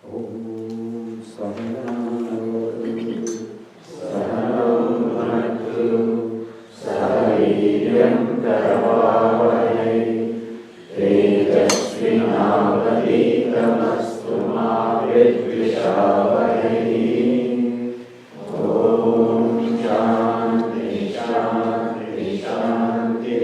Om Sahanavatu Sahanam Bhunaktu Sahaviryam Karavavahai Tejasvinavaditamastu ma vidvishavahai. Om Shanti Shanti Shanti.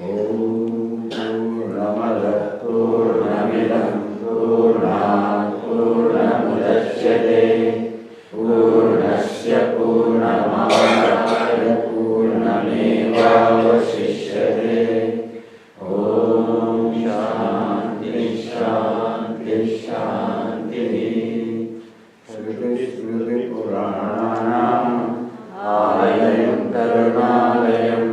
Om Purnamada Purnamidam Purnat Purnamudachyate Purnasya Purnamadaya Purnamevavasishyate. Om Shanti Shanti Shanti. Shruti Shruti Puranam Alayam Karunalayam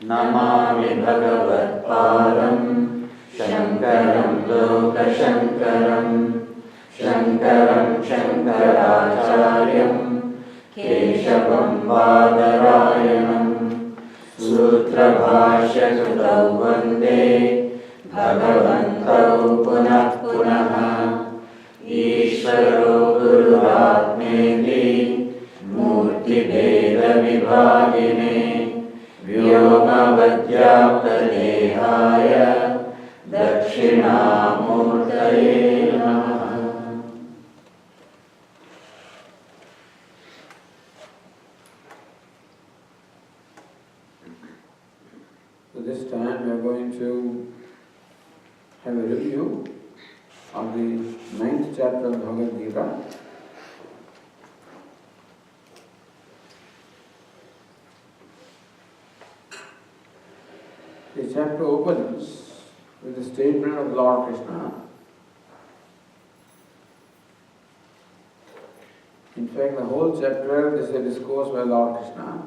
Namami Bhagavad Padam Shankaram Lokashankaram Shankaram Shankaracharyam Keshavam Badarayanam Sutra Bhashya Sutau Vande Bhagavantau Punah Punaha Ishvaro Gururatmeti Murti Veda Vibhagine Vyomavadyaptadehaya Dakshinamurtaye Namaha. So this time we are going to have a review of the 9th chapter of Bhagavad Gita. The chapter opens with the statement of Lord Krishna. In fact, the whole chapter is a discourse by Lord Krishna.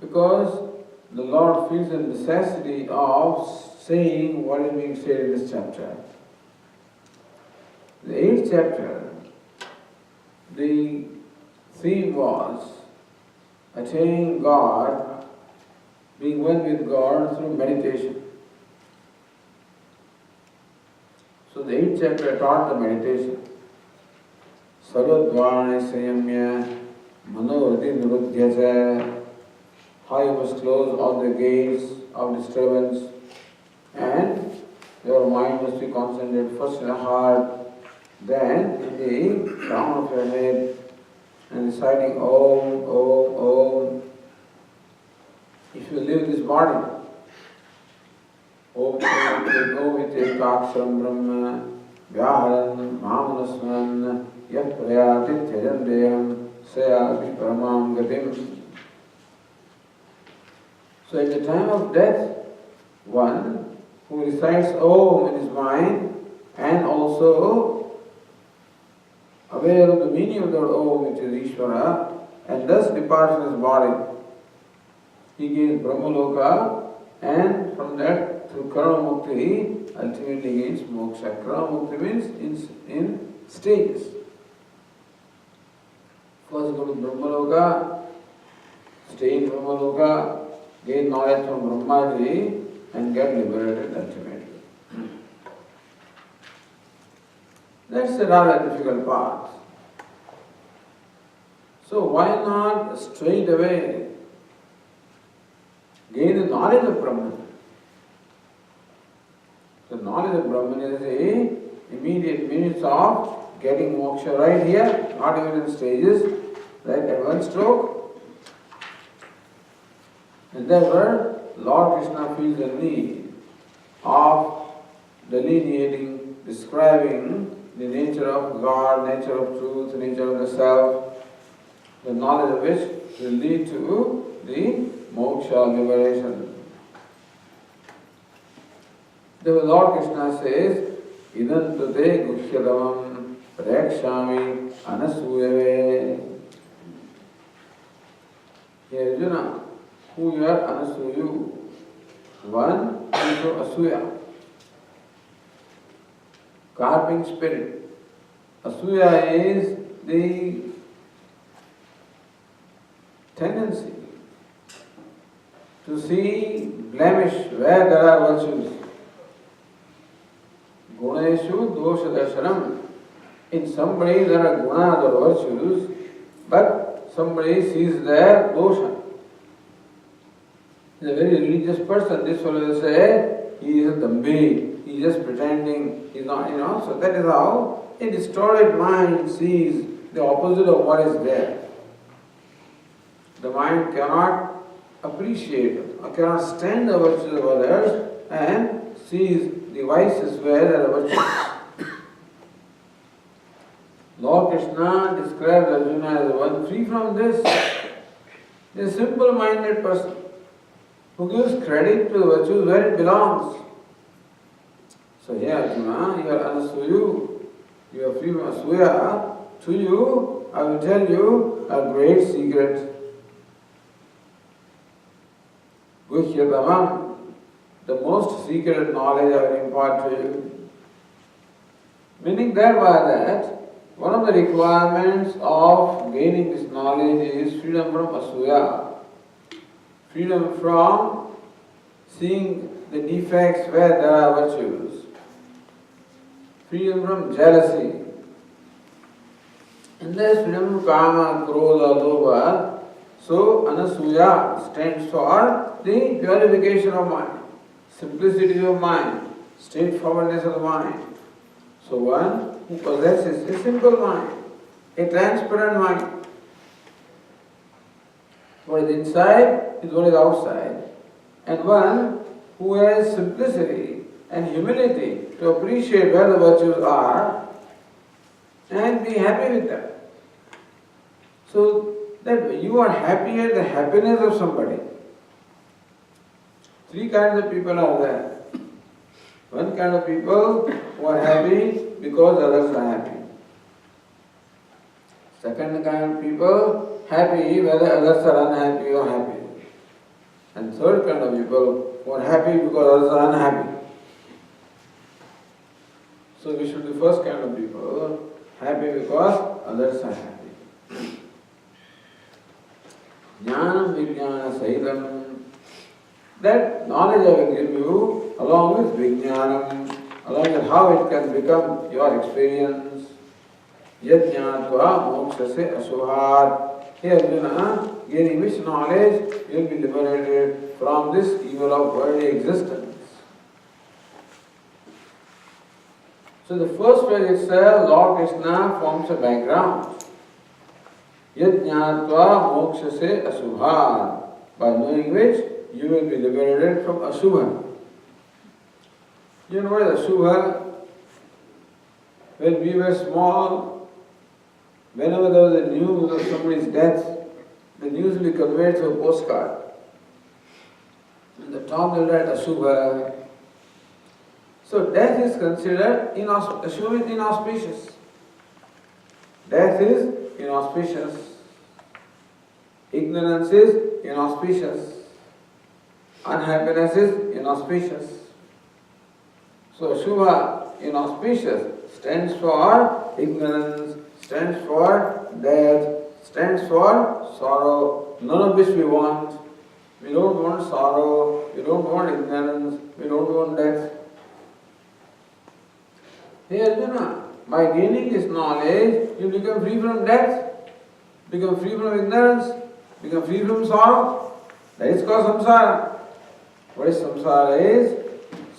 Because the Lord feels the necessity of saying what is being said in this chapter. The 8th chapter, the theme was attaining God, being one with God through meditation. So the 8th chapter taught the meditation. Sarvadvani Sanyamya Manorati Nirudhyacha. How you must close all the gates of disturbance and your mind must be concentrated first in the heart, then in the crown of your head, and reciting Om, Om, Om. If you leave this body, Om Ekaksharam Brahma Vyaharan Mamanasman Yat Prayati Tyajan Deyam Sayati Paramam Gatim. So at the time of death, one who recites Om in his mind and also aware of the meaning of the Om, which is Ishvara, and thus departs from his body, he gains Brahmaloka, and from that, through Karma Mukti, ultimately gains Moksha. Karma Mukti means in stages. First go to Brahmaloka, stay in Brahmaloka, gain knowledge from Brahmaji, and get liberated ultimately. That's a rather difficult path. So why not straight away gain the knowledge of Brahman? The knowledge of Brahman is the immediate means of getting moksha right here, not even in stages, right at one stroke. And therefore, Lord Krishna feels the need of delineating, describing the nature of God, nature of truth, nature of the self, the knowledge of which will lead to the moksha, liberation. The Lord Krishna says, Idam tute guhyadamam prekshami anasuyave. Hey Arjuna, who you are anasuyu? One is asuya, carping spirit. Asuya is the tendency to see blemish where there are virtues. Guneshu dosha darshanam. In somebody there are gunas or virtues, but somebody sees their dosha. He's a very religious person. This fellow will say, he is a dambi, he is just pretending, he is not, so that is how a distorted mind sees the opposite of what is there. The mind cannot appreciate or cannot stand the virtues of others and sees the vices where there are virtues. Lord Krishna describes Arjuna as one free from this. A simple-minded person who gives credit to the virtues where it belongs. So here Arjuna, you are anasuyu, you are free from asuya. To you, I will tell you a great secret. Guhyadamam, the most secret knowledge I will impart to you. Meaning thereby that one of the requirements of gaining this knowledge is freedom from asuya, freedom from seeing the defects where there are virtues, freedom from jealousy, and there's freedom from kama, krodha, lobha. So anasuya stands for the purification of mind, simplicity of mind, straightforwardness of the mind. So one who possesses a simple mind, a transparent mind. What is inside is what is outside. And one who has simplicity and humility to appreciate where the virtues are and be happy with them. So that you are happy at the happiness of somebody. Three kinds of people are there. One kind of people who are happy because others are happy. Second kind of people happy whether others are unhappy or happy. And third kind of people who are happy because others are unhappy. So we should be the first kind of people, happy because others are happy. Jnanam vijnana sahitam. That knowledge I will give you along with vijnanam, along with how it can become your experience. Yajñātva mokṣase asubhat. Here Arjuna, gaining which knowledge you will be liberated from this evil of worldly existence. So the first phrase itself, Lord Krishna forms a background. Yajñātva mokṣase asubhat. By knowing which you will be liberated from asubha. You know what is asubha? When we were small, whenever there was a news of somebody's death, the news will be conveyed through a postcard. And the top will write asubha. So death is considered inauspicious. Death is inauspicious. Ignorance is inauspicious. Unhappiness is inauspicious. So Shubha, inauspicious, stands for ignorance, stands for death, stands for sorrow, none of which we want. We don't want sorrow, we don't want ignorance, we don't want death. Hey Arjuna, by gaining this knowledge, you become free from death, become free from ignorance, become free from sorrow. That is called samsara. What is samsara is?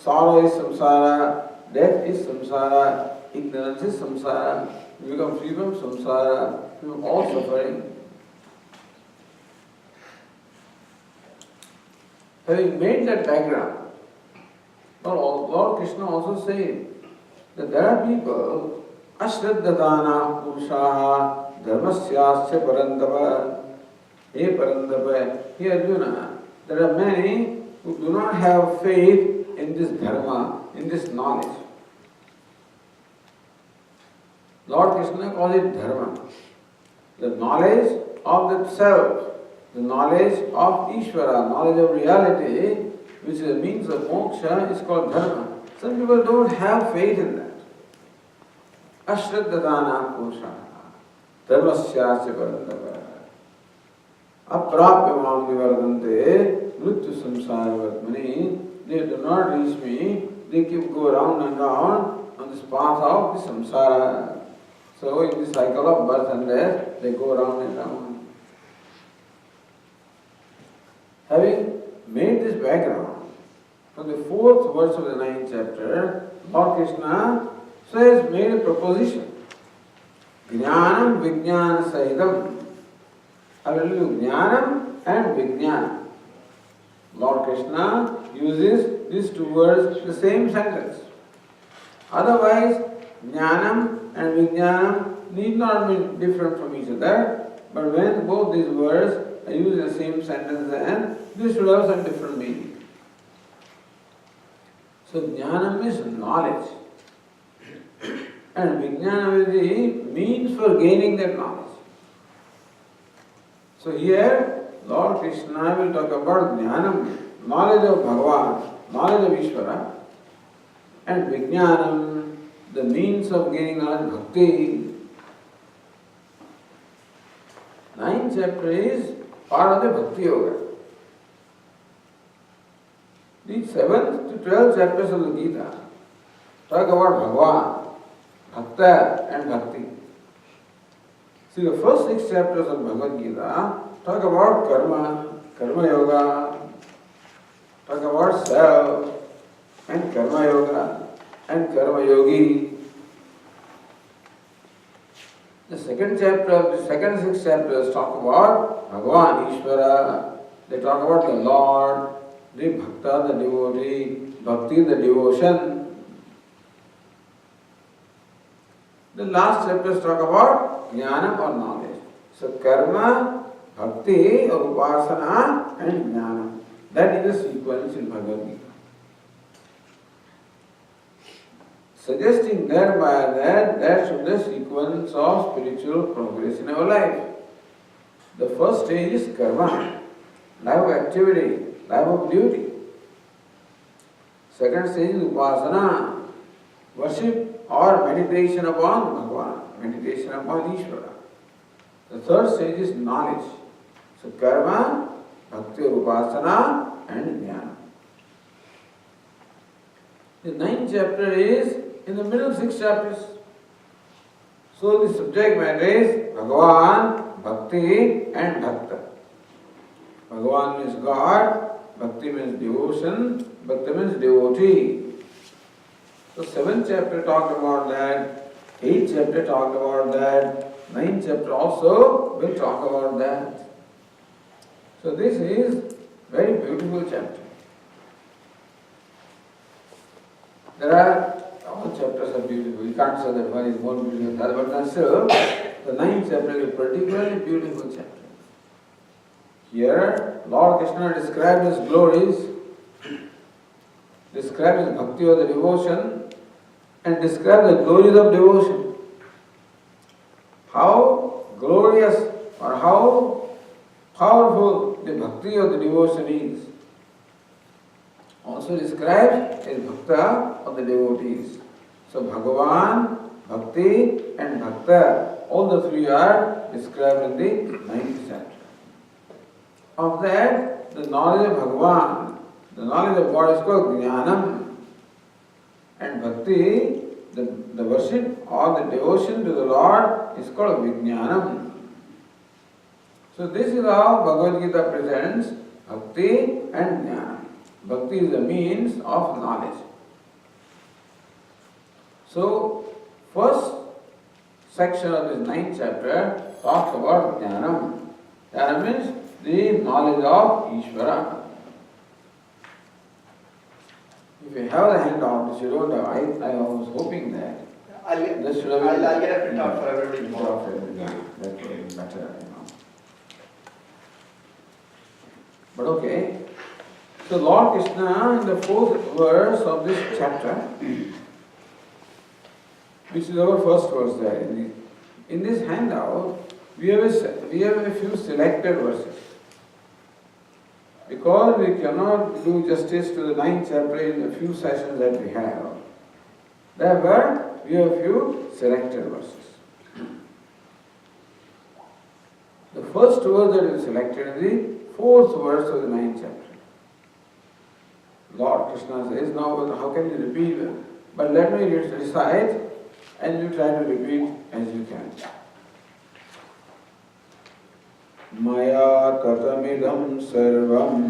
Sorrow is samsara, death is samsara, ignorance is samsara. You become free from samsara, from all suffering. Having made that background, Lord Krishna also said that there are people, ashraddhadana purushaha dharmasyasya parandava. Hey parandava, hey Arjuna, there are many who do not have faith in this dharma, in this knowledge. Lord Krishna calls it dharma. The knowledge of the self, the knowledge of Ishvara, knowledge of reality, which is a means of moksha, is called dharma. Some people don't have faith in that. Ashraddhadana purusha, dharmasyasya parandava. Aprapya mam nivardante, mrityu samsara vatmani. They do not reach me, they keep go round and round on this path of the samsara. So in the cycle of birth and death, they go round and round. Having made this background, from the 4th verse of the 9th chapter, Lord Krishna says, made a proposition. Jnanam Vijnana Sahitam. I will do Jnanam and Vijnana. Lord Krishna uses these two words in the same sentence. Otherwise, Jnanam and Vijnanam need not be different from each other, but when both these words are used in the same sentence, then this should have some different meaning. So Jnanam is knowledge, and Vijnana is the means for gaining that knowledge. So here, Lord Krishna will talk about Jnanam, knowledge of Bhagavan, knowledge of Ishvara, and Vijnanam, the means of gaining knowledge, bhakti. 9th chapter is part of the Bhakti Yoga. The 7th to 12th chapters of the Gita talk about Bhagavan, Bhakta and Bhakti. See, the first 6 chapters of Bhagavad Gita talk about karma, karma yoga, talk about self and karma yoga and karma yogi. The second chapter of the second 6 chapters talk about Bhagavan, Ishvara. They talk about the Lord, the Bhakta, the devotee, Bhakti, the devotion. The last chapters talk about Jnana or knowledge. So karma, bhakti or upasana and jnana. That is the sequence in Bhagavad Gita. Suggesting thereby that should be the sequence of spiritual progress in our life. The first stage is karma, life of activity, life of duty. Second stage is upasana, worship or meditation upon Bhagavan, meditation upon Ishvara. The third stage is knowledge. So karma, bhakti or upasana and jnana. The 9th chapter is in the middle 6 chapters. So the subject matter is Bhagavan, Bhakti and Bhakta. Bhagavan means God, Bhakti means devotion, Bhakti means devotee. So 7th chapter talked about that, 8th chapter talked about that, 9th chapter also will talk about that. So this is very beautiful chapter. There are, all chapters are beautiful. You can't say that one is more beautiful than the other, but still, the 9th chapter is a particularly beautiful chapter. Here, Lord Krishna describes his glories, describes his bhakti or the devotion, and describes the glories of devotion. How glorious or how powerful the bhakti or the devotion is. Also describes as bhakta of the devotees. So Bhagavan, Bhakti and Bhakta, all the three are described in the 9th chapter. Of that, the knowledge of Bhagavan, the knowledge of God is called Jnanam, and Bhakti, the worship or the devotion to the Lord is called Vijnanam. So this is how Bhagavad Gita presents Bhakti and Jnana. Bhakti is the means of knowledge. So, first section of this 9th chapter talks about Jnanam. Jnana means the knowledge of Ishvara. If you have the handout, which you don't have, I was hoping that this should have been... I'll get a printout for everybody tomorrow. That would be better, But okay. So Lord Krishna in the 4th verse of this chapter, which is our first verse there, in this handout, we have a few selected verses. Because we cannot do justice to the 9th chapter in the few sessions that we have, therefore we have a few selected verses. The first verse that is selected is the 4th verse of the 9th chapter. Lord Krishna says, now how can you repeat But let me recite and you try to repeat as you can. Maya tatamidam sarvam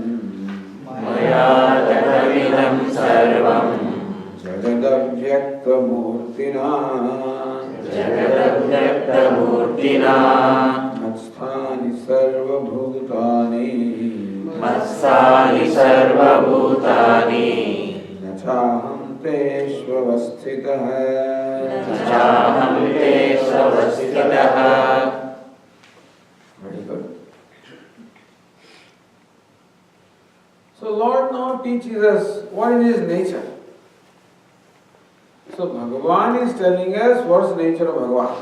Maya tatamidam sarvam jagadabhyaktamurtina jagadabhyaktamurtina matsthani sarvabhutani matsani sarvabhutani nachaham teshvavasthitah chaham te savasthitah. Very good. So Lord now teaches us what is His nature. So Bhagavan is telling us what's the nature of Bhagavan.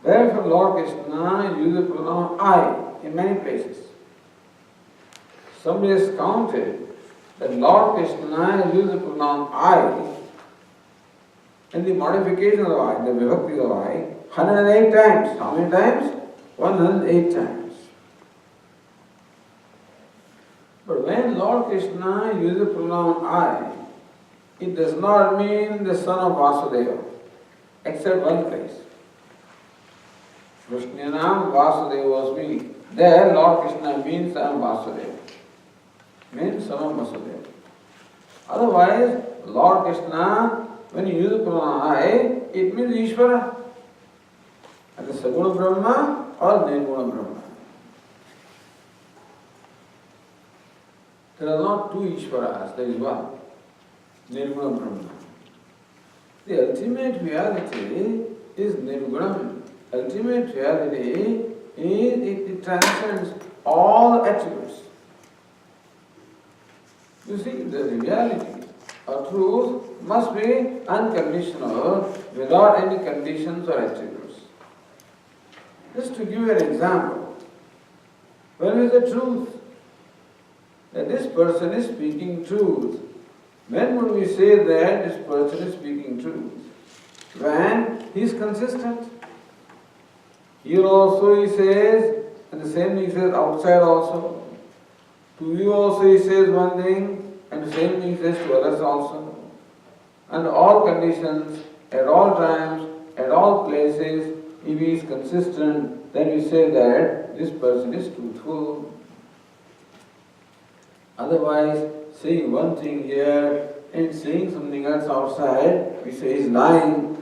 Therefore Lord Krishna uses the pronoun I in many places. Somebody has counted that Lord Krishna uses the pronoun I and the modification of I, the vibhakti of I, 108 times. How many times? 108 times. But when Lord Krishna uses the pronoun I, it does not mean the son of Vasudeva, except one place. Krishna Vasudevasmi. There Lord Krishna means I am Vasudeva, means son of Vasudeva. Otherwise, Lord Krishna, when you use the pronoun I, it means Ishvara. Either Saguna Brahma or Nirguna Brahma. There are not two Ishvaras, there is one. Nirguna Brahma. The ultimate reality is Nirgunam. Ultimate reality is it transcends all attributes. You see, the reality or truth must be unconditional without any conditions or attributes. Just to give you an example, when is the truth? That this person is speaking truth. When would we say that this person is speaking truth? When he is consistent. Here also he says, and the same thing he says outside also. To you also he says one thing, and the same thing he says to others also. Under all conditions, at all times, at all places, if he is consistent, then we say that this person is truthful. Otherwise, saying one thing here and saying something else outside, we say he's lying.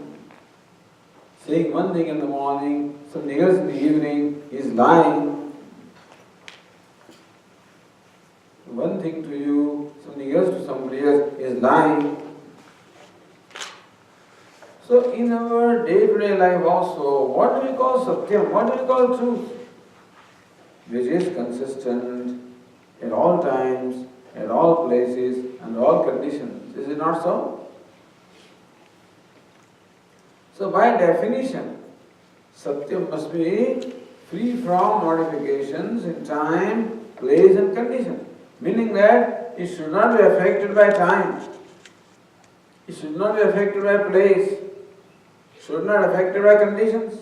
Saying one thing in the morning, something else in the evening, he's lying. One thing to you, something else to somebody else, is lying. So in our day-to-day life also, what do we call satyam? What do we call truth? Which is consistent at all times, at all places, and all conditions. Is it not so? So by definition, satyam must be free from modifications in time, place and condition. Meaning that it should not be affected by time. It should not be affected by place. Should not be affected by conditions.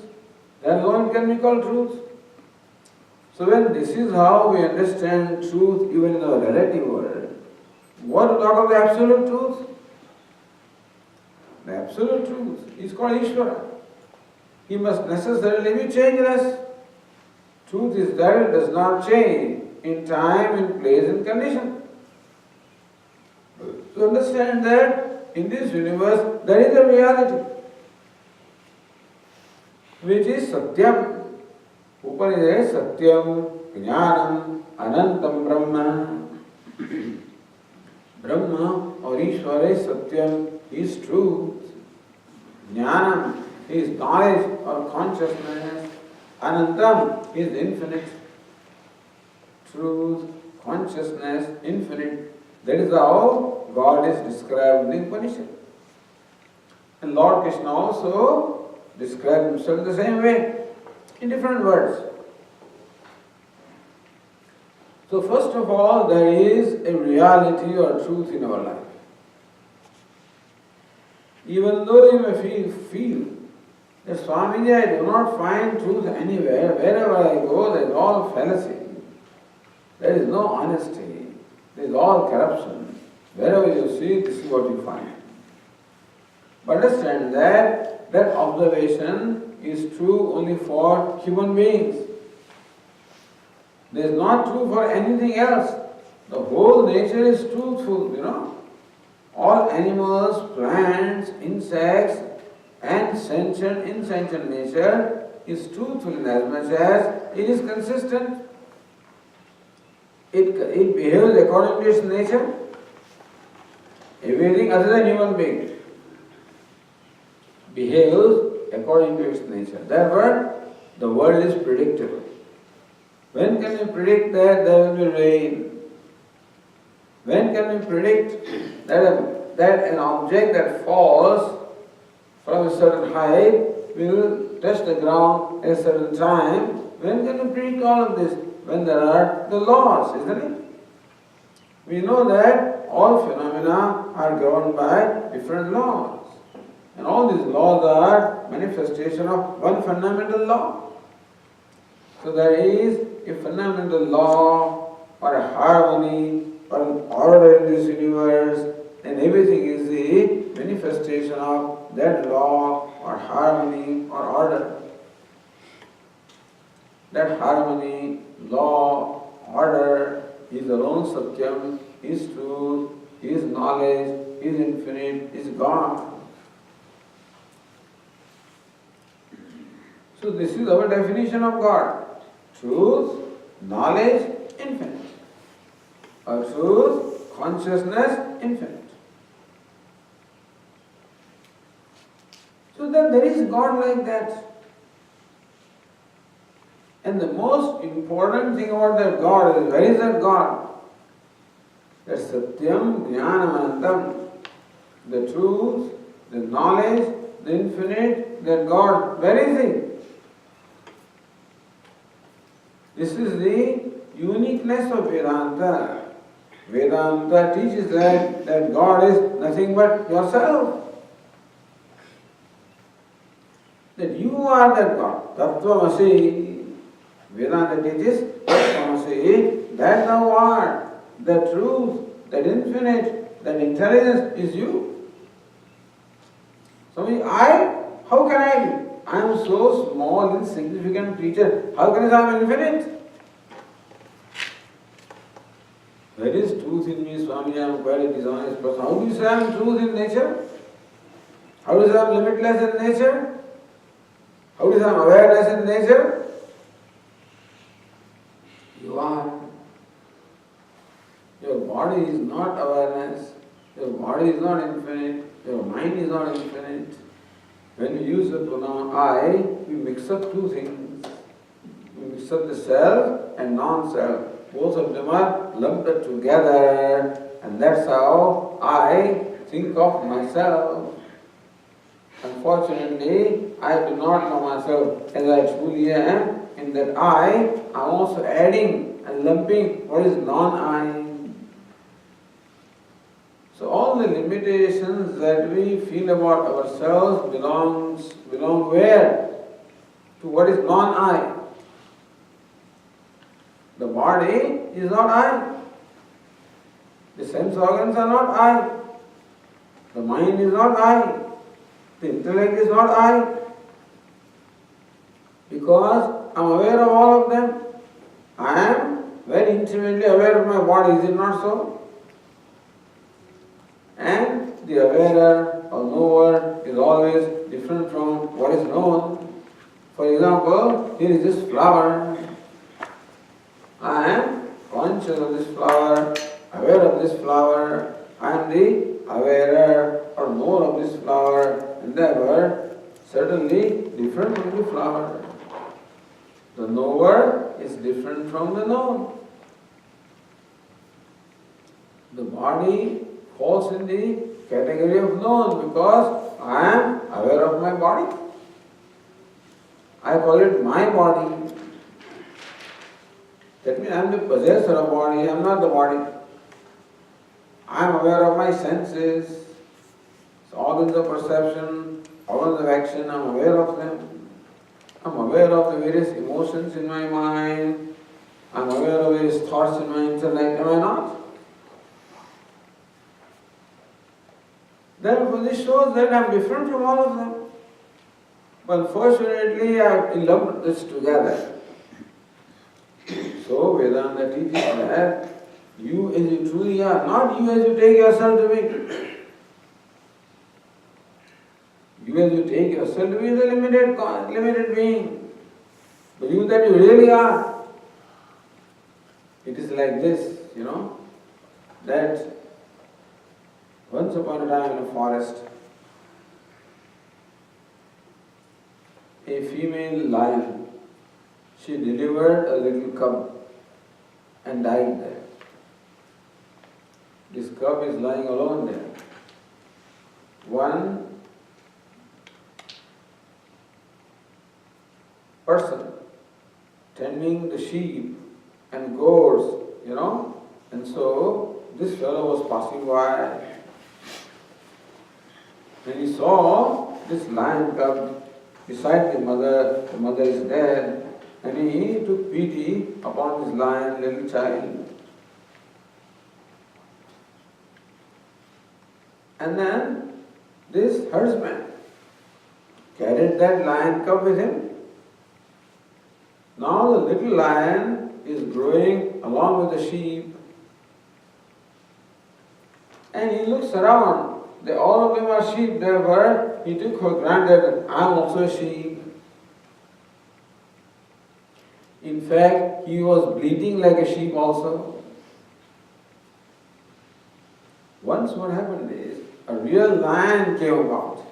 Then alone can be called truth. So when this is how we understand truth even in the relative world, what to talk of the absolute truth? The absolute truth is called Ishvara. He must necessarily be changeless. Truth is that it does not change in time, in place, in condition. To understand that in this universe there is a reality which is Satyam. Upanishad is Satyam, Jnanam, Anantam Brahma. Brahma or Ishvara is Satyam, is truth. Jnanam is knowledge or consciousness. Anantam is infinite. Truth, consciousness, infinite. That is how God is described in the Upanishad. And Lord Krishna also described himself in the same way, in different words. So first of all, there is a reality or truth in our life. Even though you may feel that Swamiji, I do not find truth anywhere, wherever I go, there is all fallacy. There is no honesty. There is all corruption. Wherever you see, this is what you find. But understand that that observation is true only for human beings. It is not true for anything else. The whole nature is truthful, All animals, plants, insects, and sentient, insentient nature is truthful in as much as it is consistent. It behaves according to its nature. Everything other than human being behaves according to its nature. Therefore, the world is predictable. When can we predict that there will be rain? When can we predict that an object that falls from a certain height will touch the ground at a certain time? When can we predict all of this? When there are the laws, isn't it? We know that all phenomena are governed by different laws. And all these laws are manifestation of one fundamental law. So there is a fundamental law or a harmony or an order in this universe, and everything is the manifestation of that law or harmony or order. That harmony, law, order is alone Satyam, is truth, is knowledge, is infinite, is God. So this is our definition of God. Truth, knowledge, infinite. Or truth, consciousness, infinite. So that there is God like that. And the most important thing about that God is, where is that God? That Satyam Jnanamantam, the truth, the knowledge, the infinite, that God, where is He? This is the uniqueness of Vedanta. Vedanta teaches that God is nothing but yourself. That you are that God. Tattvamasi. Vedanta teaches Tattvamasi, that thou art. The truth, that infinite, that intelligence is you. So how can I be? I am so small, insignificant creature. How can I say I am infinite? There is truth in me, Swami, I am quite a dishonest person. How do you say I am truth in nature? How do you say I am limitless in nature? How do you say I am awareness in nature? You are. Your body is not awareness. Your body is not infinite. Your mind is not infinite. When we use the pronoun I, we mix up two things. We mix up the self and non-self. Both of them are lumped together, and that's how I think of myself. Unfortunately, I do not know myself as I truly am, in that I am also adding and lumping what is non-I. So all the limitations that we feel about ourselves belong where? To what is non-I. The body is not I. The sense organs are not I. The mind is not I. The intellect is not I. Because I am aware of all of them. I am very intimately aware of my body, is it not so? And the awarer or knower is always different from what is known. For example, here is this flower. I am conscious of this flower, aware of this flower. I am the awarer or knower of this flower, and therefore certainly different from the flower. The knower is different from the known. The body falls in the category of known because I am aware of my body. I call it my body. That means I am the possessor of body, I am not the body. I am aware of my senses, organs of perception, organs of action, I am aware of them. I am aware of the various emotions in my mind. I am aware of various thoughts in my intellect, am I not? Therefore, this shows that I am different from all of them. But unfortunately, I have lumped this together. So, Vedanta teaches that you as you truly are, not you as you take yourself to be. You as you take yourself to be is a limited being. But you that you really are. It is like this, that once upon a time in a forest, a female lion, she delivered a little cub and died there. This cub is lying alone there. One person tending the sheep and goats, and so this fellow was passing by and he saw this lion cub beside the mother is dead, and he took pity upon this lion little child. And then this herdsman carried that lion cub with him. Now the little lion is growing along with the sheep, and he looks around. All of them are sheep, therefore he took for granted, I am also a sheep. In fact, he was bleating like a sheep also. Once what happened is, a real lion came about,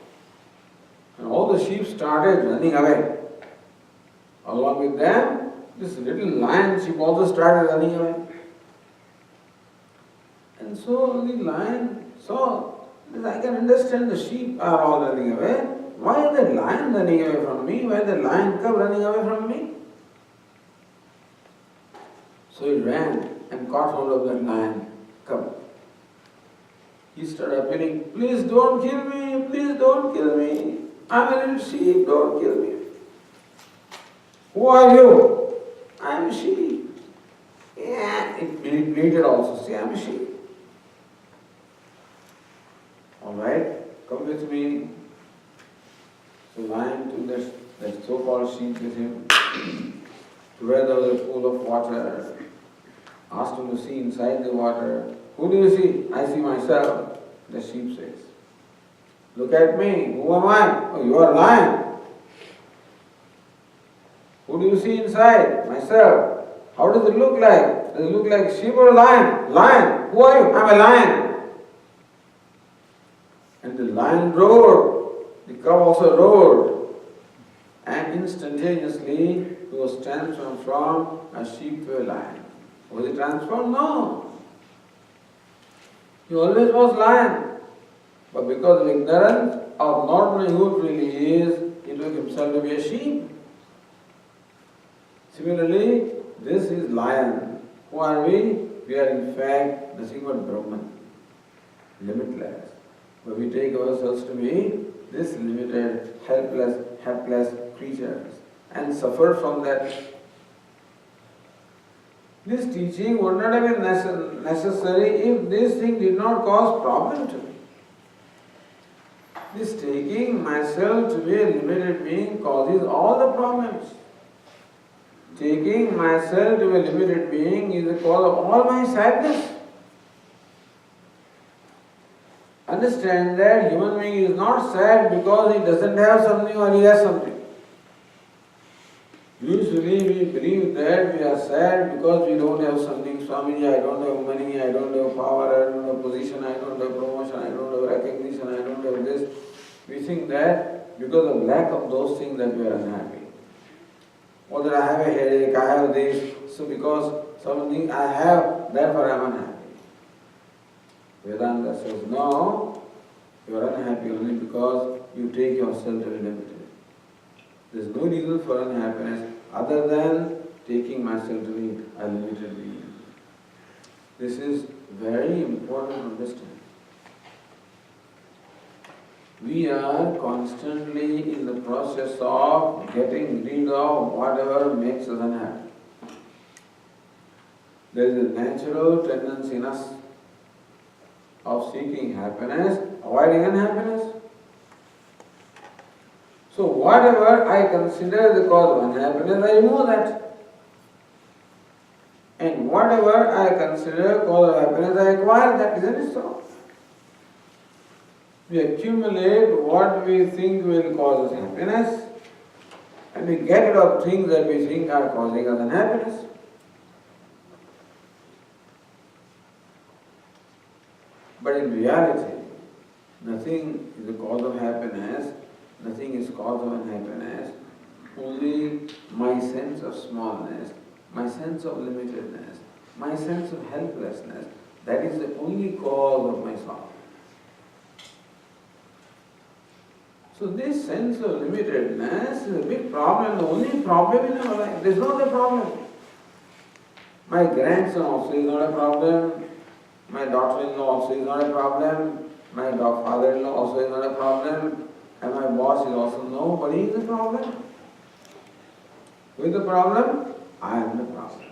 and all the sheep started running away. Along with them, this little lion sheep also started running away. And so the lion saw, I can understand the sheep are all running away. Why is the lion running away from me? Why is the lion cub running away from me? So he ran and caught hold of that lion cub. He started appealing, please don't kill me, please don't kill me. I'm a little sheep, don't kill me. Who are you? I am a sheep. Yeah, it bleated also. See, I am a sheep. Alright, come with me. So lion took that so-called sheep with him to where there was a pool of water. Asked him to see inside the water. Who do you see? I see myself. The sheep says. Look at me. Who am I? Oh, you are a lion. Who do you see inside? Myself. How does it look like? Does it look like sheep or lion? Lion. Who are you? I'm a lion. And the lion roared. The cub also roared. And instantaneously he was transformed from a sheep to a lion. Was he transformed? No. He always was lion. But because of ignorance of not knowing who it really is, he took himself to be a sheep. Similarly, this is lion. Who are we? We are in fact nothing but Brahman, limitless. But we take ourselves to be this limited, helpless, hapless creatures and suffer from that. This teaching would not have been necessary if this thing did not cause problem to me. This taking myself to be a limited being causes all the problems. Taking myself to be a limited being is the cause of all my sadness. Understand that human being is not sad because he doesn't have something or he has something. Usually we believe that we are sad because we don't have something. Swamiji, I don't have money, I don't have power, I don't have position, I don't have promotion, I don't have recognition, I don't have this. We think that because of lack of those things that we are unhappy. Or that I have a headache, I have this, so because something I have, therefore I am unhappy. Vedanta says, no, you are unhappy only because you take yourself to be limited. There is no reason for unhappiness other than taking myself to be a limited being. This is very important to understand. We are constantly in the process of getting rid of whatever makes us unhappy. There is a natural tendency in us of seeking happiness, avoiding unhappiness. So whatever I consider the cause of unhappiness, I remove that. And whatever I consider cause of happiness, I acquire that. Isn't it so? We accumulate what we think will cause us happiness, and we get rid of things that we think are causing us unhappiness. But in reality, nothing is the cause of happiness, nothing is cause of unhappiness, only my sense of smallness, my sense of limitedness, my sense of helplessness, that is the only cause of my sorrow. So this sense of limitedness is a big problem, the only problem in our life. There is no other problem. My grandson also is not a problem, my daughter-in-law also is not a problem, my father-in-law also is not a problem, and my boss is also nobody is the problem. Who is the problem? I am the problem.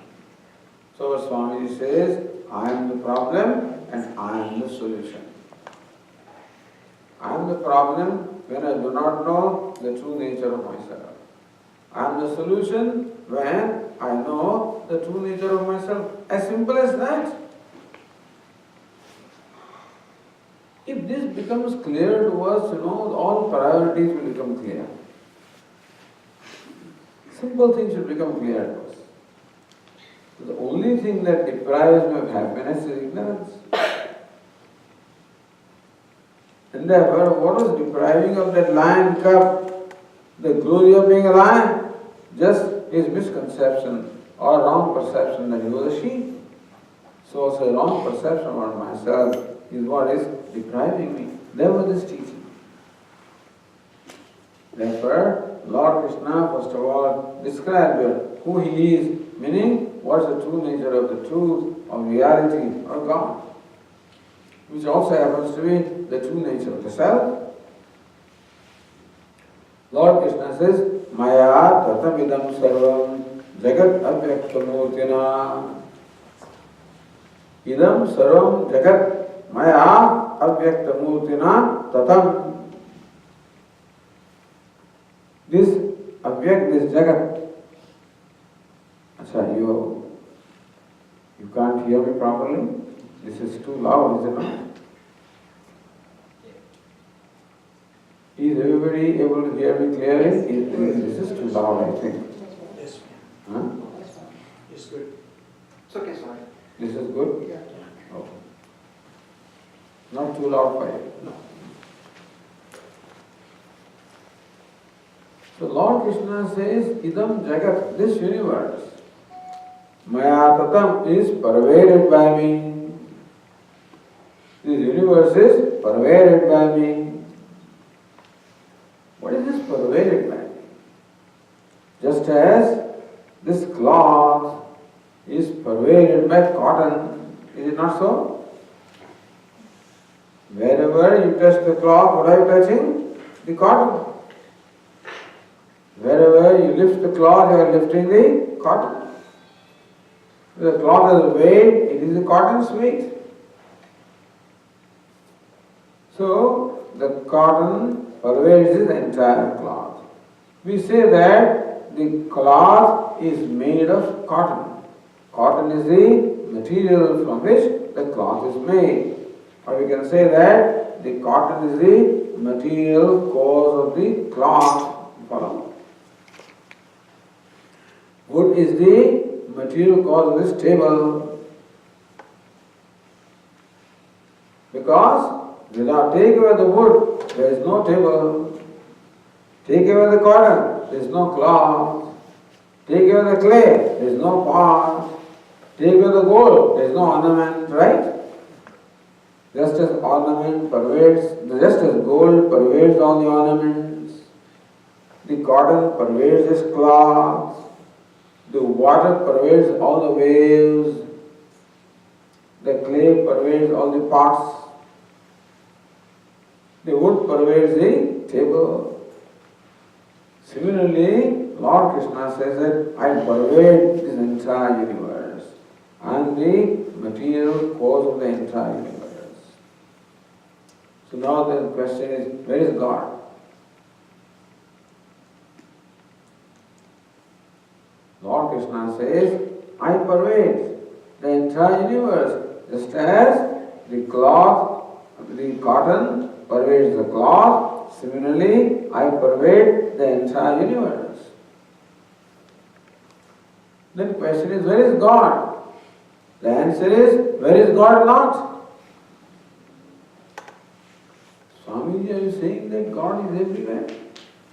So our Swamiji says, I am the problem and I am the solution. I am the problem when I do not know the true nature of myself. I am the solution when I know the true nature of myself. As simple as that. If this becomes clear to us, all priorities will become clear. Simple things should become clear to us. The only thing that deprives me of happiness is ignorance. And therefore, what is depriving of that lion cub, the glory of being a lion? Just his misconception or wrong perception that he was a sheep. So also wrong perception about myself is what is depriving me. There was this teaching. Therefore, Lord Krishna first of all described who he is, meaning what's the true nature of the truth, of reality, or God, which also happens to be the true nature of the self. Lord Krishna says, Maya tatamidam sarvam jagat avyaktamurtina. Idam sarvam jagat maya avyaktamurtina tatam. This avyak, this jagat. Achha, you can't hear me properly? This is too loud, is it not? Is everybody able to hear me clearly? This is too loud, I think. Yes. Huh? It's good. It's okay, sorry. This is good? Yeah. Okay. Not too loud for you? No. So Lord Krishna says, Idam Jagat, this universe, Maya Tatam is pervaded by me. This universe is pervaded by me. What is this pervaded by me? Just as this cloth is pervaded by cotton, is it not so? Wherever you touch the cloth, what are you touching? The cotton. Wherever you lift the cloth, you are lifting the cotton. The cloth has a weight, it is the cotton's weight. So, the cotton pervades the entire cloth. We say that the cloth is made of cotton. Cotton is the material from which the cloth is made. Or we can say that the cotton is the material cause of the cloth. Follow? Wood is the material cause of this table. Because without taking away the wood, there is no table. Take away the cotton, there is no cloth. Take away the clay, there is no pot. Take away the gold, there is no ornament, right? Just as ornament pervades, just as gold pervades all the ornaments, the cotton pervades this cloth, the water pervades all the waves, the clay pervades all the pots, the wood pervades the table. Similarly, Lord Krishna says that I pervade this entire universe. I am the material cause of the entire universe. So now the question is, where is God? Lord Krishna says, I pervade the entire universe, just as the cotton pervades the cloth, similarly I pervade the entire universe. Then the question is, where is God? The answer is, where is God not? Swamiji, are you saying that God is everywhere?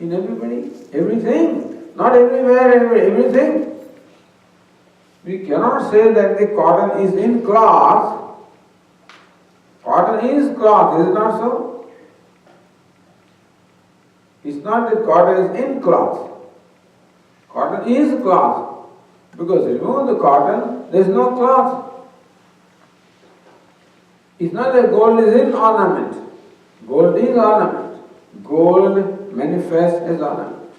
In everybody? Everything? Not everywhere, everything. We cannot say that the cotton is in cloth. Cotton is cloth, is it not so? It's not that cotton is in cloth. Cotton is cloth. Because remove the cotton, there is no cloth. It's not that gold is in ornament. Gold is ornament. Gold manifests as ornament.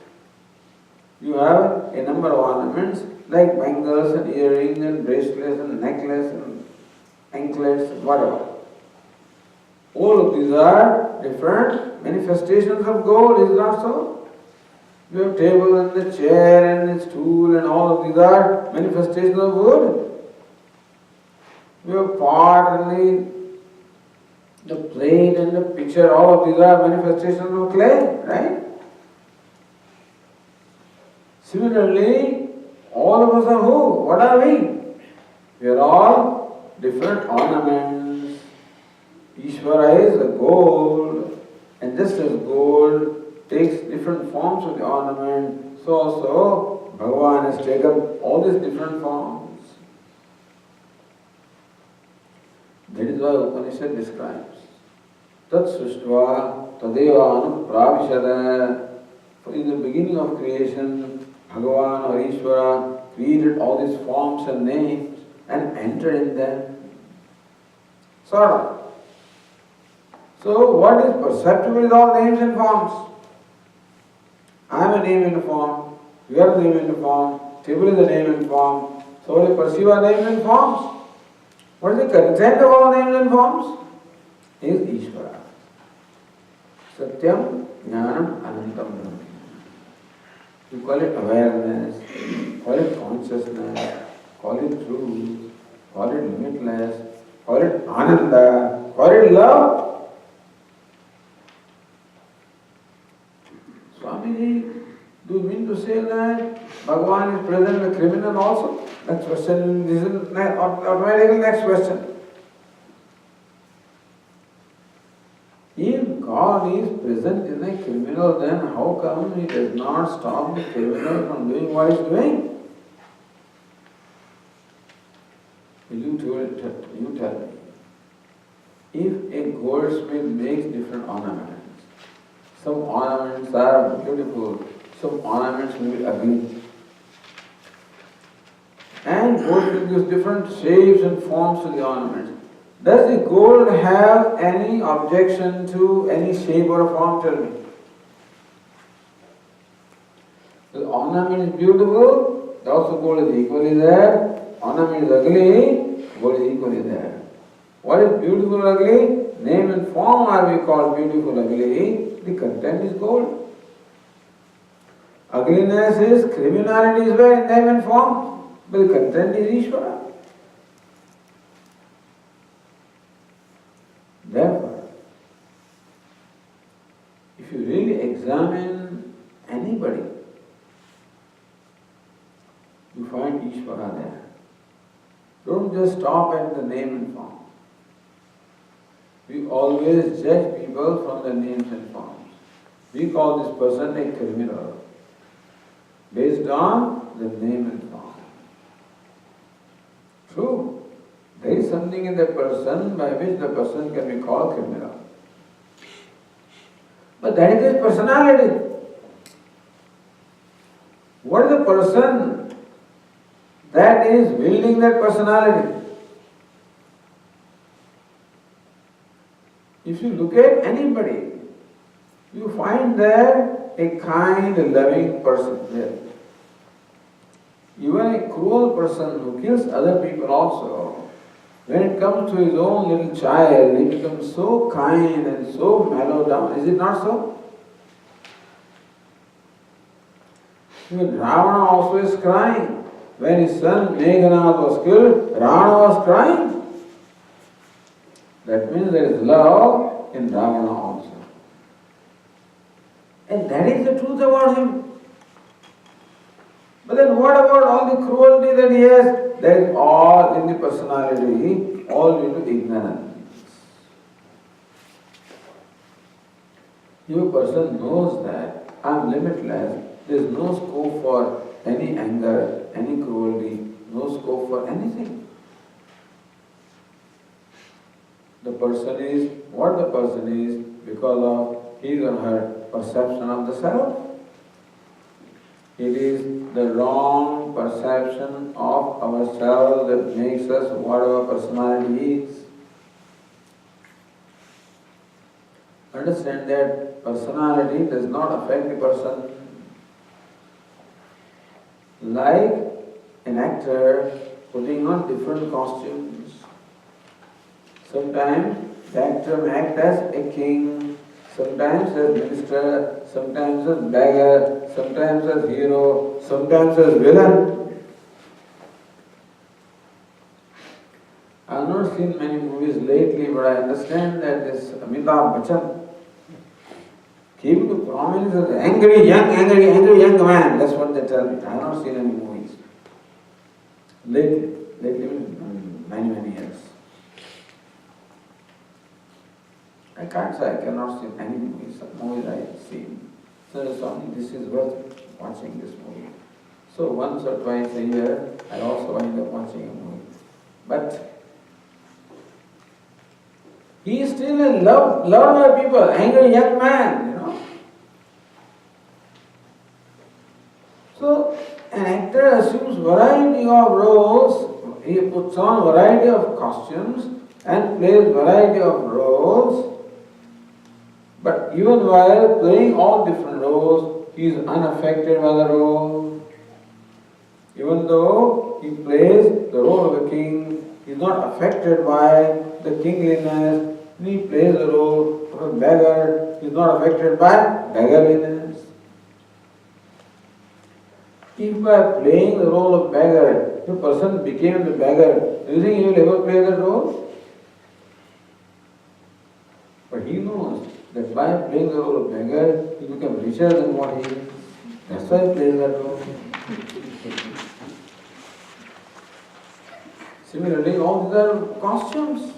You have a number of ornaments like bangles and earrings and bracelets and necklace and anklets, whatever. All of these are different manifestations of gold, is it not so? You have table and the chair and the stool and all of these are manifestations of wood. You have pot and the plate and the pitcher, all of these are manifestations of clay, right? Similarly, all of us are who? What are we? We are all different ornaments. Ishvara is the gold, and just as gold takes different forms of the ornament, so also Bhagavan has taken all these different forms. That is why Upanishad describes Tat Srishtva Tadeva Anupravishada. For in the beginning of creation, Bhagavan or Ishvara created all these forms and names and entered in them. Sort of. So what is perceptible is all names and forms. I am a name and a form, you are a name and a form, table is a name and form, so we perceive our names and forms. What is the content of all names and forms? Is Ishvara. Satyam, Jnanam, Anantam, Brahma. You call it awareness, call it consciousness, call it truth, call it limitless, call it Ananda, call it love. Swamiji, do you mean to say that Bhagavan is present in the criminal also? Next question, this is automatically next question. If God is present in a criminal, then how come He does not stop the criminal from doing what he is doing? You tell me. If a goldsmith makes different ornaments, some ornaments are beautiful, some ornaments may be ugly. And gold gives different shapes and forms to the ornaments. Does the gold have any objection to any shape or form? Tell me. The ornament is beautiful, also gold is equally there. Ornament is ugly, gold is equally there. What is beautiful or ugly? Name and form are we called beautiful ugly. The content is gold. Ugliness is, criminality is where in name and form, but the content is Ishvara. Therefore, if you really examine anybody, you find Ishvara there. Don't just stop at the name and form. We always judge people from the names and forms. We call this person a criminal based on the name and form. True. There is something in the person by which the person can be called criminal. But that is his personality. What is the person that is building that personality? If you look at anybody, you find there a kind, loving person there. Even a cruel person who kills other people also, When it comes to his own little child, he becomes so kind and so mellowed down. Is it not so? Even Ravana also is crying. When his son Meghanath was killed, Ravana was crying. That means there is love in Ravana also. And that is the truth about him. But then what about all the cruelty that he has? That is all in the personality, all due to ignorance. If a person knows that I am limitless, there is no scope for any anger, any cruelty, no scope for anything. The person is what the person is because of his or her perception of the self. It is the wrong perception of ourselves that makes us what our personality is. Understand that personality does not affect the person. Like an actor putting on different costumes. Sometimes the actor may act as a king, sometimes as minister, sometimes as beggar, sometimes as hero, sometimes as villain. I have not seen many movies lately, but I understand that this Amitabh Bachchan came to prominence as an angry young man. That's what they tell me. I have not seen any movies. Lately many years. I can't say I cannot see any movies. Some movies I have seen. So there's something, this is worth watching this movie. So once or twice a year, I also end up watching a movie. But he is still loved by people, angry young man, So an actor assumes variety of roles, he puts on variety of costumes and plays variety of roles. But even while playing all different roles, he is unaffected by the role. Even though he plays the role of a king, he is not affected by the kingliness. When he plays the role of a beggar, he is not affected by beggarliness. If by playing the role of beggar, the person became the beggar, do you think he will ever play that role? But he knows that by playing the role of beggar, he becomes richer than what he is. That's why he plays that role. Similarly, all these are costumes.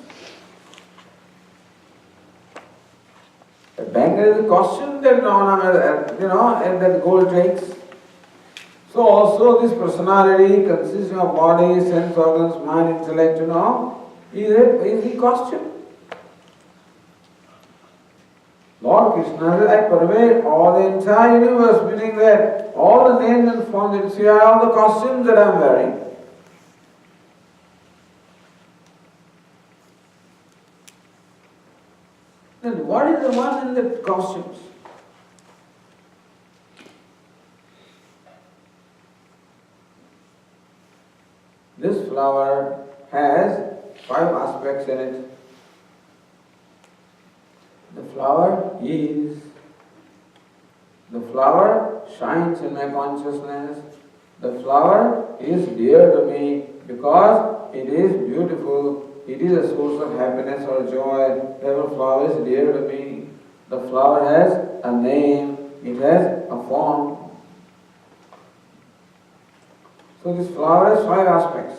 A beggar is a costume that and that gold takes. So also this personality consisting of body, sense organs, mind, intellect, is the costume. Lord Krishna says, I pervade all the entire universe, meaning that all the names and forms that you see are all the costumes that I am wearing. Then what is the one in the costumes? This flower has 5 aspects in it. The flower shines in my consciousness. The flower is dear to me because it is beautiful. It is a source of happiness or joy. Therefore, flower is dear to me. The flower has a name. It has a form. So this flower has 5 aspects.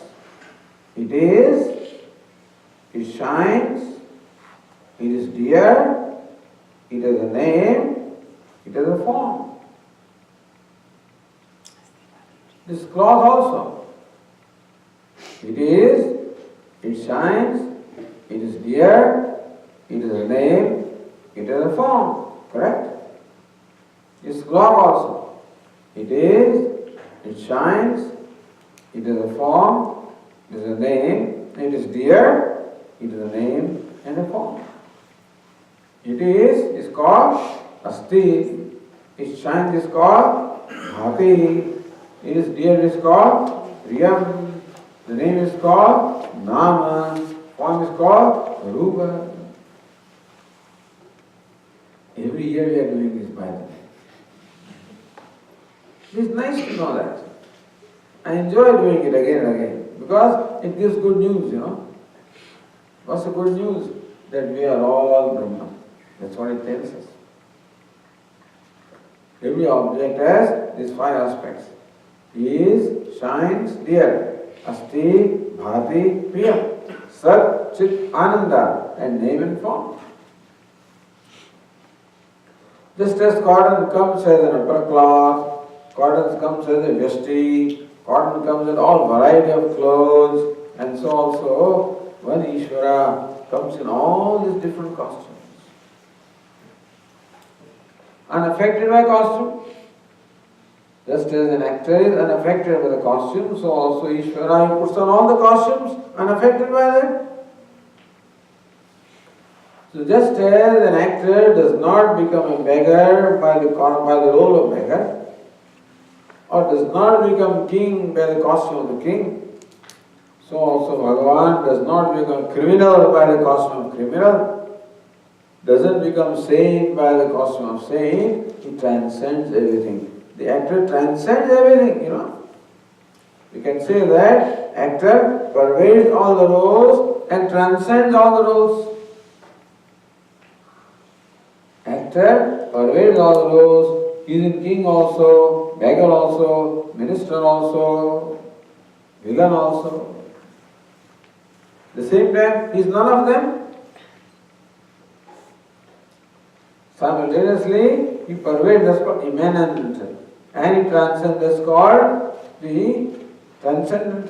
It shines, it is dear, it has a name, it has a form. This cloth also. It shines, it is dear, it has a name, it has a form. Correct? This clock also. It shines, it has a form, it has a name, it is dear, it has a name and a form. It's called Asti. It shines is called Bhati. It is dear is called Priyam. The name is called Nama. form is called Rupa. Every year we are doing this, by the way. It is nice to know that. I enjoy doing it again and again because it gives good news, What's the good news? That we are all Brahma. That's what it tells us. Every object has these 5 aspects. Is, shines, clear. Asti, bhati, priya. Sat, chit, ananda. And name and form. Just as cotton comes as an upper cloth, cotton comes as a vesti, cotton comes in all variety of clothes, and so also one Ishvara comes in all these different costumes. Unaffected by costume. Just as an actor is unaffected by the costume, so also Ishvara puts on all the costumes, unaffected by them. So just as an actor does not become a beggar by the role of beggar, or does not become king by the costume of the king, so also Bhagavan does not become criminal by the costume of criminal, doesn't become saint by the costume of saint, he transcends everything. The actor transcends everything, We can say that actor pervades all the roles and transcends all the roles. Actor pervades all the roles. He is king also, beggar also, minister also, villain also. At the same time, he is none of them. Simultaneously, he pervades, that's called immanent. And he transcends, that's called the transcendent.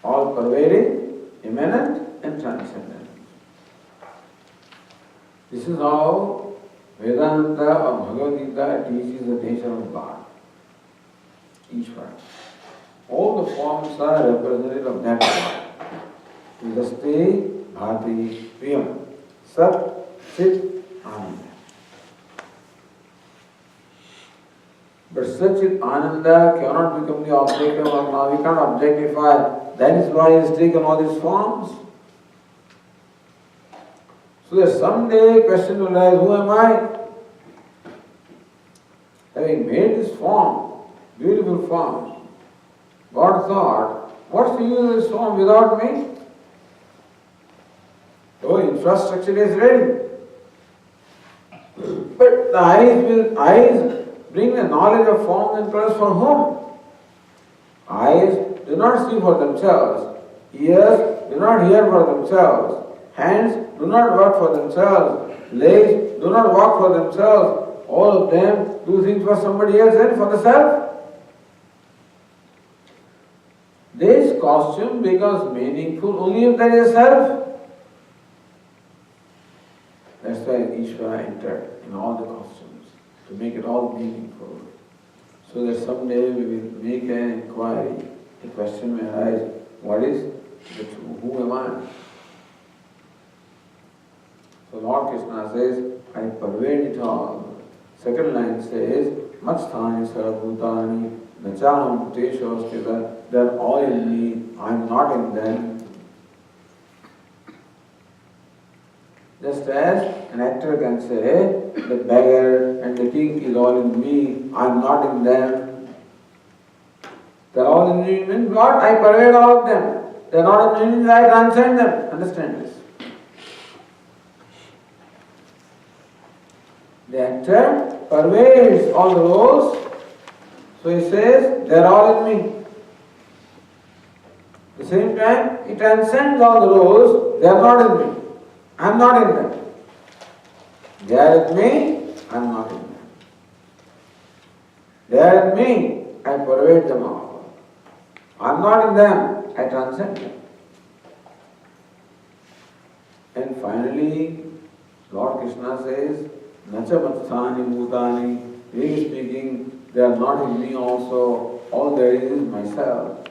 All pervading, immanent and transcendent. This is how Vedanta or Bhagavad Gita teaches the nature of God. Ishvara. All the forms are representative of that God. Asti, bhati, priyam, sat, chit, ananda. But Sachit Ananda cannot become the object of Atma. We can't objectify. That is why he has taken all these forms. So that someday question will arise, who am I? Having made this form, beautiful form, God thought, what's the use of this form without me? Oh, infrastructure is ready. But the eyes bring the knowledge of form and colors for whom? Eyes do not see for themselves. Ears do not hear for themselves. Hands do not work for themselves. Legs do not walk for themselves. All of them do things for somebody else and for the self. This costume becomes meaningful only if there is a self. That's why Ishvara entered in all the costumes, to make it all meaningful. So that someday we will make an inquiry, a question may arise, what is the truth? Who am I? So Lord Krishna says, I pervade it all. Second line says, Matsthani sarabhutani nachaham teshostita. They are all in me, I am not in them. Just as an actor can say, the beggar and the king is all in me, I am not in them. They are all in me, means what? I pervade all of them. They are not in me, means I transcend them. Understand this. The actor pervades all the roles, so he says, they are all in me. At the same time, he transcends all the roles, they are not in me. I am not in them. They are in me, I am not in them. They are in me, I pervade them all. I am not in them, I transcend them. And finally, Lord Krishna says, Nacha matsthani bhutani. Really speaking, they are not in me also. All there is myself.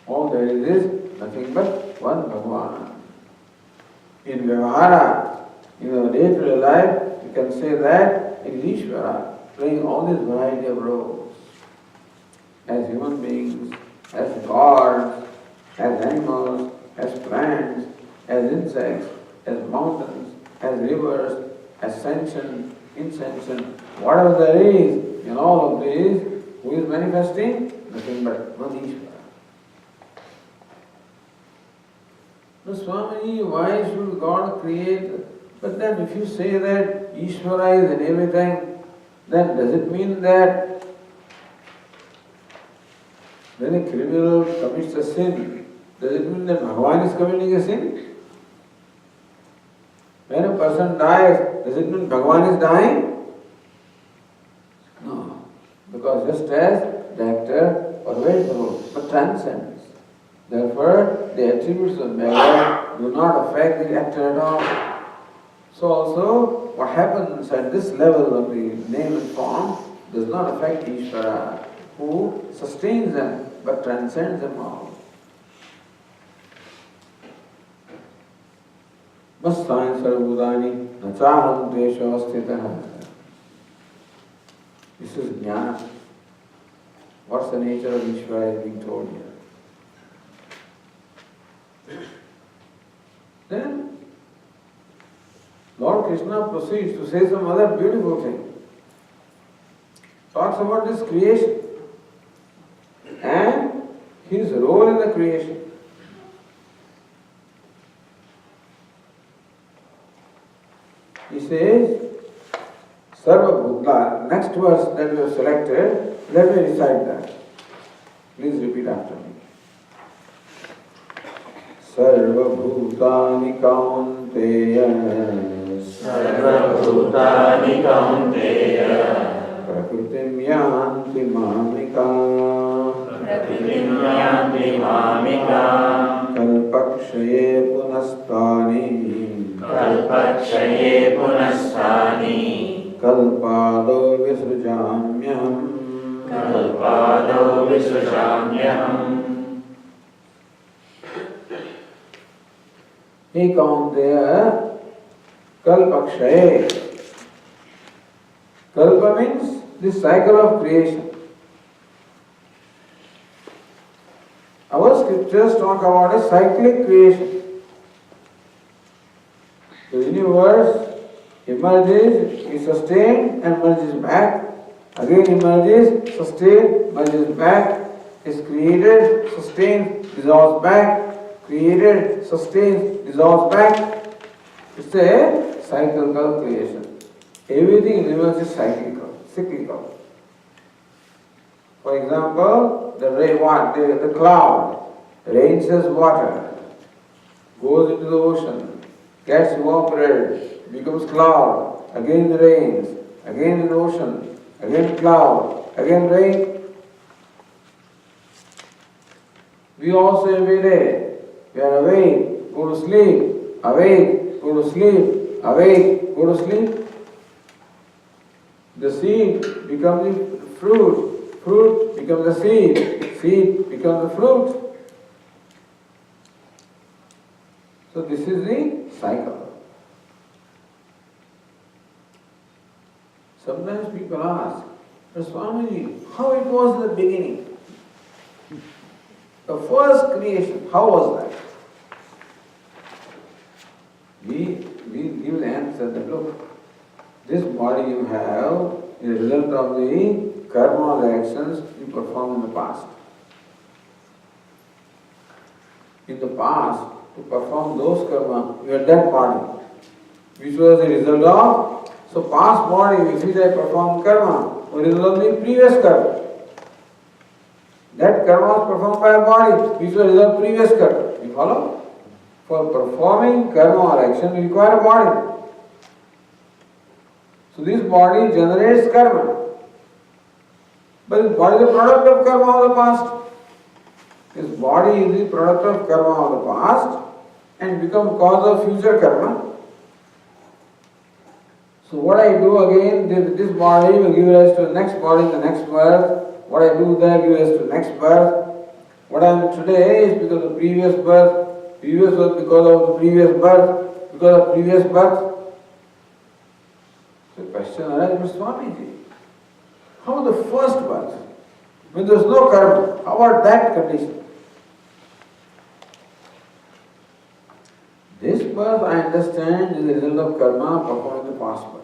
All there is nothing but one Bhagavan. In Vyavahara, in our day-to-day life, you can say that it is Ishvara, playing all this variety of roles. As human beings, as gods, as animals, as plants, as insects, as mountains, as rivers, as sentient, insentient, whatever there is in all of these, who is manifesting? Nothing but one Ishvara. No, Swamiji, why should God create? But then if you say that Ishvara is in everything, then does it mean that when a criminal commits a sin, does it mean that Bhagavan is committing a sin? When a person dies, does it mean Bhagavan is dying? No. Because just as the actor pervades but transcends. Therefore, the attributes of Bhagavan do not affect the actor at all. So also, what happens at this level of the name and form does not affect Ishvara, who sustains them but transcends them all. Masthani sarvudani nachaham tesho asthitah. This is jnana. What's the nature of Ishvara is being told here. Then Lord Krishna proceeds to say some other beautiful thing. Talks about this creation and his role in the creation. He says, Sarva Bhutla, next verse that we have selected, let me recite that. Please repeat after me. Sarva Bhutani Kaunteya Sarva Bhutani Kaunteya Prakritim Yanti Mamika Prakritim Yanti Mamika Kalpakshaye Punastani Kalpakshaye Punastani Kalpado Visrujamyam Kalpado Visrujamyam. He Kaunteya Kalpakshaye. Kalpa means this cycle of creation. Our scriptures talk about a cyclic creation. The universe emerges, is sustained and merges back. Again emerges, sustained, merges back, is created, sustained, dissolves back, created, sustained, dissolves back. It's a cyclical creation. Everything in the universe is cyclical. For example, the cloud rains as water, goes into the ocean, gets evaporated, becomes cloud, again rains, again in the ocean, again cloud, again rain. We also every day, we are awake, go to sleep, awake, go to sleep, awake, go to sleep. The seed becomes the fruit, fruit becomes the seed, seed becomes the fruit. So this is the cycle. Sometimes people ask, Swamiji, how it was in the beginning? The first creation, how was that? We give the answer that look, this body you have is a result of the karma, the actions you performed in the past. In the past, to perform those karma, you had that body, which was the result of, so past body with which I performed karma, was the result of the previous karma. That karma was performed by a body, which was the result of previous karma. You follow? For performing karma or action, we require a body. So this body generates karma. But this body is the product of karma of the past. This body is the product of karma of the past and become cause of future karma. So what I do again, this body will give rise to the next body, the next birth. What I do there gives rise to the next birth. What I am today is because of the previous birth. Previous was because of the previous birth. Because of previous birth. So the question arises, Swamiji, how the first birth, when there is no karma, how about that condition? birth, I understand, is the result of karma performed in the past birth.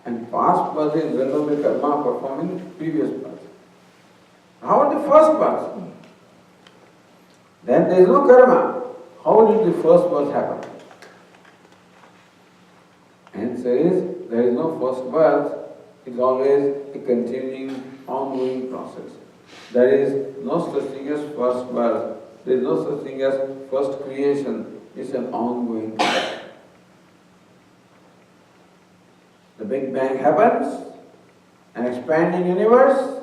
And past birth is the result of the karma performed in previous birth. How about the first birth? Then there is no karma. How did the first birth happen? Answer is, there is no first birth. It's always a continuing, ongoing process. There is no such thing as first birth. There is no such thing as first creation. It's an ongoing process. The Big Bang happens, an expanding universe.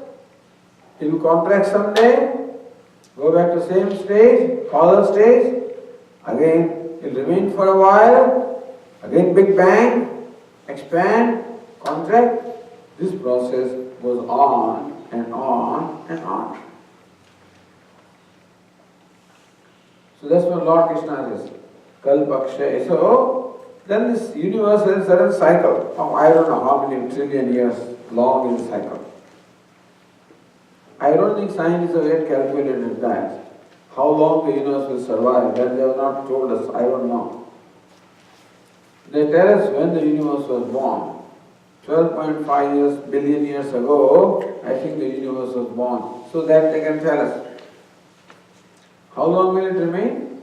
It will contract someday, go back to same stage, causal stage. Again, it will remain for a while. Again, Big Bang, expand, contract. This process goes on and on and on. So that's what Lord Krishna says. Kalpaksha. So then this universe has a certain cycle of I don't know how many trillion years long is the cycle. I don't think scientists have yet calculated that. How long the universe will survive, that they have not told us, I don't know. They tell us when the universe was born. 12.5 billion years ago, I think the universe was born. So that they can tell us. How long will it remain?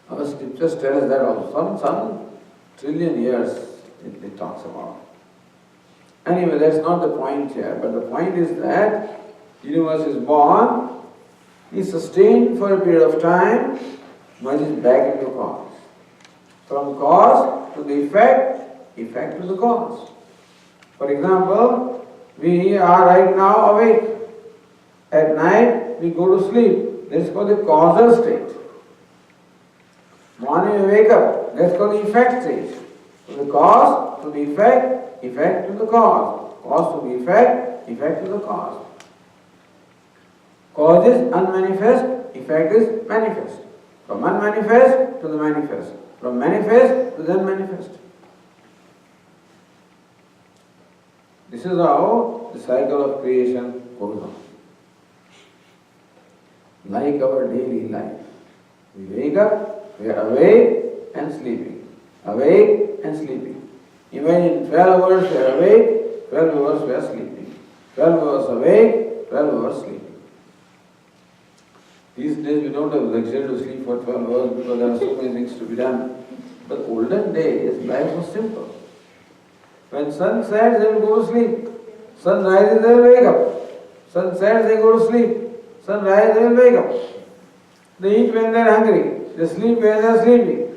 Our scriptures tell us that also. Some trillion years it talks about. Anyway, that's not the point here. But the point is that the universe is born, is sustained for a period of time, merges back into cause. From cause to the effect, effect to the cause. For example, we are right now awake. At night, we go to sleep. That's called the causal state. Morning we wake up. That's called the effect stage. So the cause to the effect, effect to the cause. Cause to the effect, effect to the cause. Cause is unmanifest, effect is manifest. From unmanifest to the manifest. From manifest to then manifest. This is how the cycle of creation goes on. Like our daily life. We wake up, we are awake and sleeping. Awake and sleeping. Imagine 12 hours we are awake, 12 hours we are sleeping. 12 hours awake, 12 hours sleeping. These days we don't have luxury to sleep for 12 hours because there are so many things to be done. But olden days, life was simple. When sun sets, they will go to sleep. Sun rises, they will wake up. Sun sets, they go to sleep. Sun rises, they will wake up. They eat when they are hungry. They sleep when they are sleeping.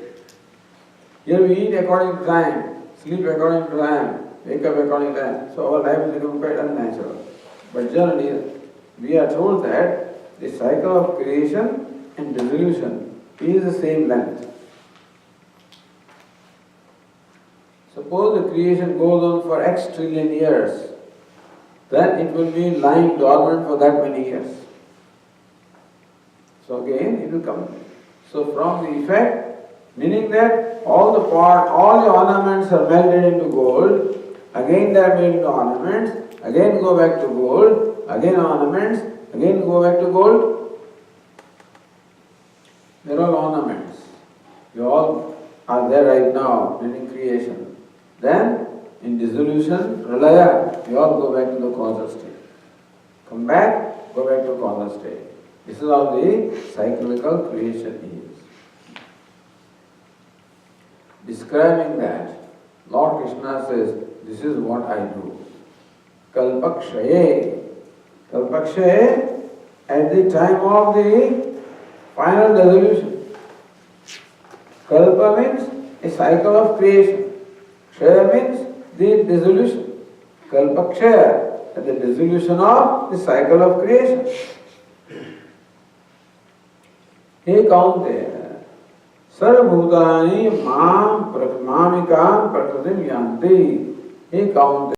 Here we eat according to time, sleep according to time, wake up according to time. So our life has become quite unnatural. But generally, we are told that the cycle of creation and dissolution is the same length. Suppose the creation goes on for X trillion years, then it will be lying dormant for that many years. So again, it will come. So from the effect, meaning that all the ornaments are melted into gold, again they are made into ornaments, again go back to gold, again ornaments, again go back to gold. They are all ornaments. You all are there right now in creation. Then, in dissolution, pralaya, you all go back to the causal state. Come back, go back to causal state. This is how the cyclical creation is. Describing that, Lord Krishna says, this is what I do. Kalpakshaye. Kalpakshaye, at the time of the final dissolution. Kalpa means a cycle of creation. Kshaya means the dissolution. Kalpakshaya, at the dissolution of the cycle of creation. He Kaunteya, Sarvabhutani Mam Mamikam Prakratim Yanti. He Kaunteya.